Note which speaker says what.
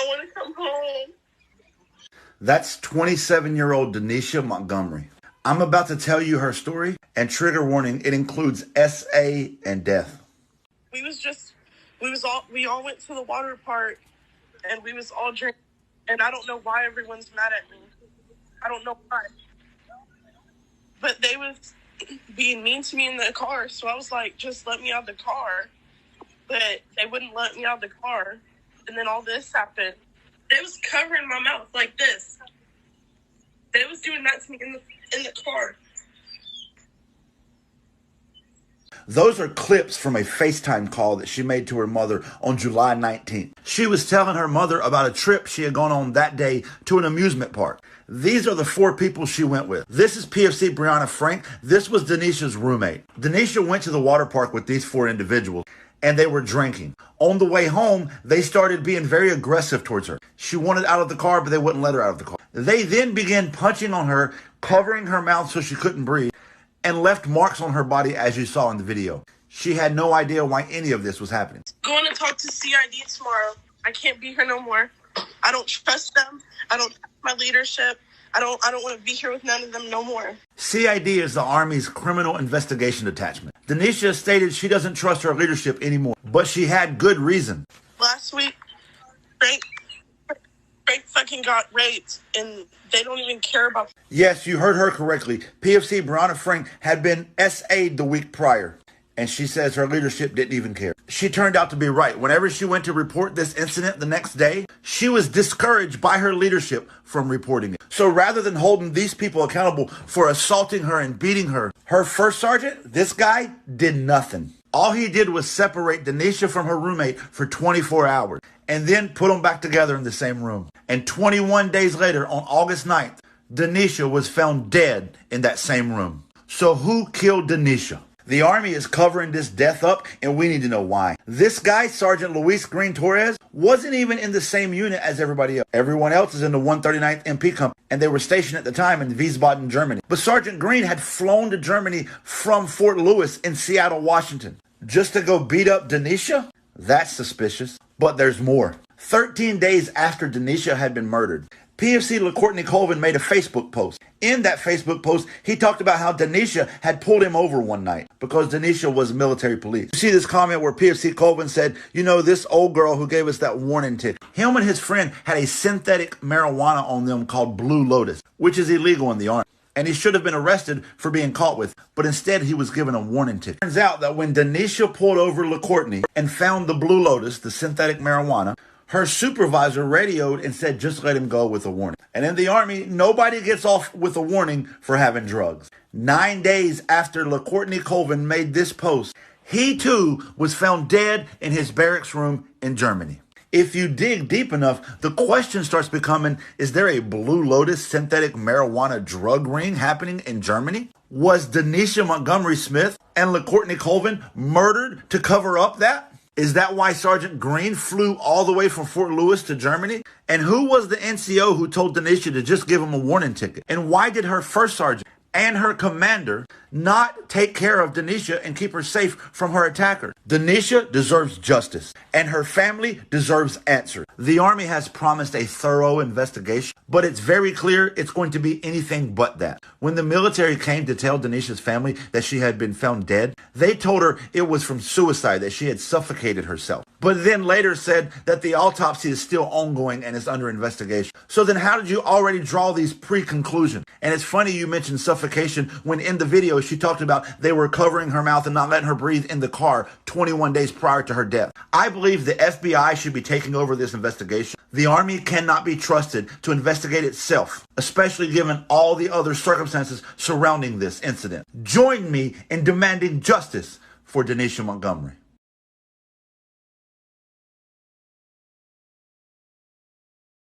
Speaker 1: I want to come home.
Speaker 2: That's 27-year-old Danesha Montgomery. I'm about to tell you her story, and trigger warning, it includes SA and death.
Speaker 1: We all went to the water park, and we was all drinking, and I don't know why everyone's mad at me. I don't know why. But they was being mean to me in the car, so I was like, just let me out of the car. But they wouldn't let me out of the car, and then all this happened. They was covering my mouth like this. They was doing that to me in the car.
Speaker 2: Those are clips from a FaceTime call that she made to her mother on July 19th. She was telling her mother about a trip she had gone on that day to an amusement park. These are the 4 people she went with. This is PFC Brianna Frank. This was Danesha's roommate. Danesha went to the water park with these 4 individuals, and they were drinking. On the way home, they started being very aggressive towards her. She wanted out of the car, but they wouldn't let her out of the car. They then began punching on her, covering her mouth so she couldn't breathe, and left marks on her body as you saw in the video. She had no idea why any of this was happening.
Speaker 1: Going to talk to CID tomorrow. I can't be here no more. I don't trust them. I don't trust my leadership. I don't want to be here with none of them no more.
Speaker 2: CID is the Army's Criminal Investigation Detachment. Danesha stated she doesn't trust her leadership anymore, but she had good reason.
Speaker 1: Last week, Frank fucking got raped, and they don't even care about.
Speaker 2: Yes, you heard her correctly. PFC Brianna Frank had been SA'd the week prior, and she says her leadership didn't even care. She turned out to be right. Whenever she went to report this incident the next day, she was discouraged by her leadership from reporting it. So rather than holding these people accountable for assaulting her and beating her, her first sergeant, this guy, did nothing. All he did was separate Danesha from her roommate for 24 hours and then put them back together in the same room. And 21 days later, on August 9th, Danesha was found dead in that same room. So who killed Danesha? The Army is covering this death up, and we need to know why. This guy, Sergeant Luis Green Torres, wasn't even in the same unit as everybody else. Everyone else is in the 139th MP Company, and they were stationed at the time in Wiesbaden, Germany. But Sergeant Green had flown to Germany from Fort Lewis in Seattle, Washington, just to go beat up Danesha? That's suspicious. But there's more. 13 days after Danesha had been murdered, PFC LaCourtney Colvin made a Facebook post. In that Facebook post, he talked about how Danesha had pulled him over one night because Danesha was military police. You see this comment where PFC Colvin said, you know, this old girl who gave us that warning ticket, him and his friend had a synthetic marijuana on them called Blue Lotus, which is illegal in the Army. And he should have been arrested for being caught with, but instead he was given a warning ticket. Turns out that when Danesha pulled over LaCourtney and found the Blue Lotus, the synthetic marijuana, her supervisor radioed and said, just let him go with a warning. And in the Army, nobody gets off with a warning for having drugs. 9 days after LaCourtney Colvin made this post, he too was found dead in his barracks room in Germany. If you dig deep enough, the question starts becoming, is there a Blue Lotus synthetic marijuana drug ring happening in Germany? Was Danesha Montgomery Smith and LaCourtney Colvin murdered to cover up that? Is that why Sergeant Green flew all the way from Fort Lewis to Germany? And who was the NCO who told Danesha to just give him a warning ticket? And why did her first sergeant and her commander not take care of Danesha and keep her safe from her attacker? Danesha deserves justice, and her family deserves answers. The Army has promised a thorough investigation, but it's very clear it's going to be anything but that. When the military came to tell Danesha's family that she had been found dead, they told her it was from suicide, that she had suffocated herself. But then later said that the autopsy is still ongoing and is under investigation. So then how did you already draw these pre-conclusions? And it's funny you mentioned suffocation when in the video she talked about they were covering her mouth and not letting her breathe in the car 21 days prior to her death. I believe the FBI should be taking over this investigation. The Army cannot be trusted to investigate itself, especially given all the other circumstances surrounding this incident. Join me in demanding justice for Danesha Montgomery.